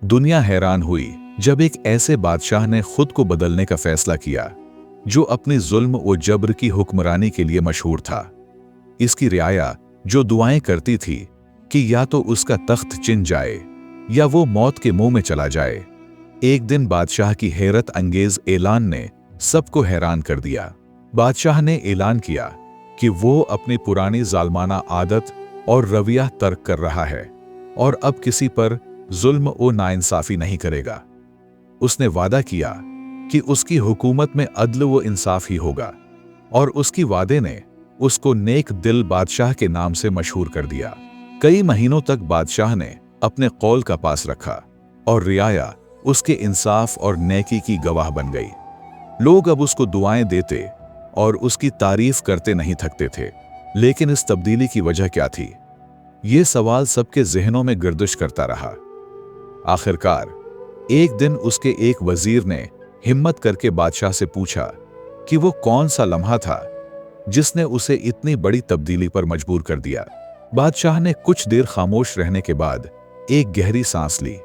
दुनिया हैरान हुई जब एक ऐसे बादशाह ने खुद को बदलने का फैसला किया जो अपनी जुल्म और जबर की हुक्मरानी के लिए मशहूर था। इसकी रियाया जो दुआएं करती थी कि या तो उसका तख्त छिन जाए या वो मौत के मुंह में चला जाए। एक दिन बादशाह की हैरत अंगेज ऐलान ने सबको हैरान कर दिया। बादशाह ने ऐलान किया कि वो अपनी पुरानी जालमाना आदत और रवैया तर्क कर रहा है और अब किसी पर जुल्म और नाइंसाफी नहीं करेगा। उसने वादा किया कि उसकी हुकूमत में अदल व इंसाफ ही होगा और उसकी वादे ने उसको नेक दिल बादशाह के नाम से मशहूर कर दिया। कई महीनों तक बादशाह ने अपने कौल का पास रखा और रियाया उसके इंसाफ और नेकी की गवाह बन गई। लोग अब उसको दुआएं देते और उसकी तारीफ करते नहीं थकते थे। लेकिन इस तब्दीली की वजह क्या थी? ये सवाल सबके जहनों में गर्दिश करता रहा। आखिरकार एक दिन उसके एक वजीर ने हिम्मत करके बादशाह से पूछा कि वो कौन सा लम्हा था जिसने उसे इतनी बड़ी तब्दीली पर मजबूर कर दिया। बादशाह ने कुछ देर खामोश रहने के बाद एक गहरी सांस ली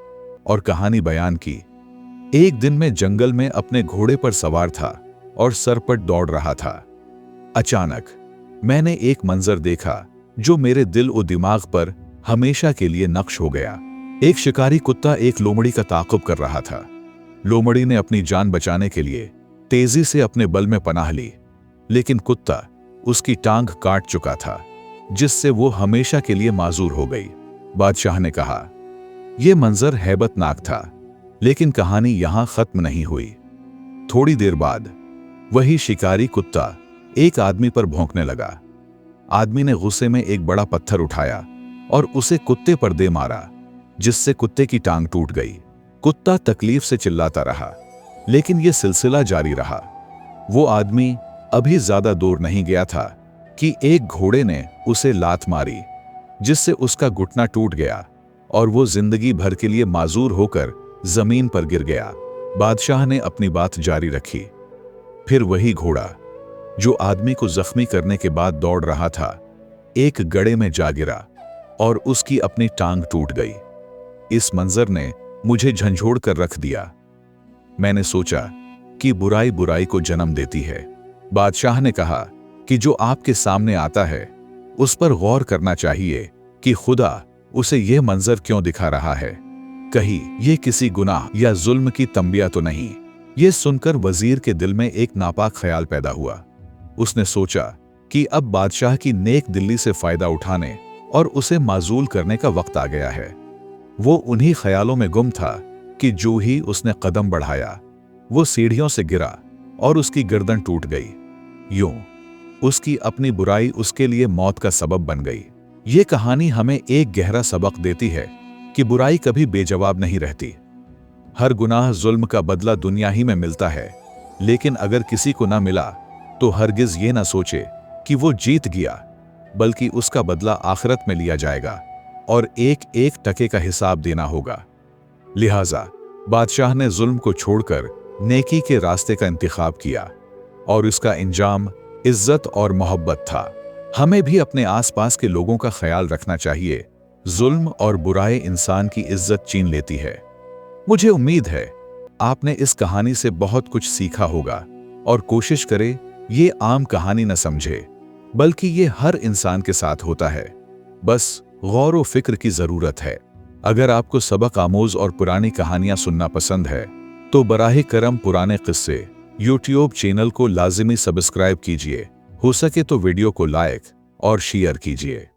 और कहानी बयान की। एक दिन मैं जंगल में अपने घोड़े पर सवार था और सरपट दौड़ रहा था। अचानक मैंने एक मंजर देखा जो मेरे दिल और दिमाग पर हमेशा के लिए नक्श हो गया। एक शिकारी कुत्ता एक लोमड़ी का ताक़ुब कर रहा था। लोमड़ी ने अपनी जान बचाने के लिए तेजी से अपने बल में पनाह ली, लेकिन कुत्ता उसकी टांग काट चुका था, जिससे वो हमेशा के लिए माजूर हो गई। बादशाह ने कहा, यह मंजर हैबतनाक था, लेकिन कहानी यहां खत्म नहीं हुई। थोड़ी देर बाद वही शिकारी कुत्ता एक आदमी पर भौंकने लगा। आदमी ने गुस्से में एक बड़ा पत्थर उठाया और उसे कुत्ते पर दे मारा, जिससे कुत्ते की टांग टूट गई। कुत्ता तकलीफ से चिल्लाता रहा, लेकिन यह सिलसिला जारी रहा। वो आदमी अभी ज्यादा दूर नहीं गया था कि एक घोड़े ने उसे लात मारी, जिससे उसका घुटना टूट गया और वो जिंदगी भर के लिए माजूर होकर जमीन पर गिर गया। बादशाह ने अपनी बात जारी रखी। फिर वही घोड़ा जो आदमी को जख्मी करने के बाद दौड़ रहा था, एक गड्ढे में जा गिरा और उसकी अपनी टांग टूट गई। इस मंजर ने मुझे झंझोड़ कर रख दिया। मैंने सोचा कि बुराई बुराई को जन्म देती है। बादशाह ने कहा कि जो आपके सामने आता है उस पर गौर करना चाहिए कि खुदा उसे यह मंजर क्यों दिखा रहा है। कहीं यह किसी गुनाह या जुल्म की तंबिया तो नहीं। यह सुनकर वजीर के दिल में एक नापाक ख्याल पैदा हुआ। उसने सोचा कि अब बादशाह की नेक दिल्ली से फायदा उठाने और उसे माजूल करने का वक्त आ गया है। वो उन्हीं ख्यालों में गुम था कि जो ही उसने कदम बढ़ाया, वो सीढ़ियों से गिरा और उसकी गर्दन टूट गई। यूं उसकी अपनी बुराई उसके लिए मौत का सबब बन गई। ये कहानी हमें एक गहरा सबक देती है कि बुराई कभी बेजवाब नहीं रहती। हर गुनाह जुल्म का बदला दुनिया ही में मिलता है, लेकिन अगर किसी को ना मिला तो हरगिज ये ना सोचे कि वो जीत गया, बल्कि उसका बदला आखिरत में लिया जाएगा और एक एक टके का हिसाब देना होगा। लिहाजा बादशाह ने जुल्म को छोड़कर नेकी के रास्ते का इंतखाब किया और इसका इंजाम इज्जत और मोहब्बत था। हमें भी अपने आसपास के लोगों का ख्याल रखना चाहिए। जुल्म और बुराई इंसान की इज्जत छीन लेती है। मुझे उम्मीद है आपने इस कहानी से बहुत कुछ सीखा होगा और कोशिश करें ये आम कहानी न समझे, बल्कि ये हर इंसान के साथ होता है। बस गौर व फिक्र की जरूरत है। अगर आपको सबक आमोज और पुरानी कहानियां सुनना पसंद है तो बराहे करम पुराने किस्से यूट्यूब चैनल को लाजिमी सब्सक्राइब कीजिए। हो सके तो वीडियो को लाइक और शेयर कीजिए।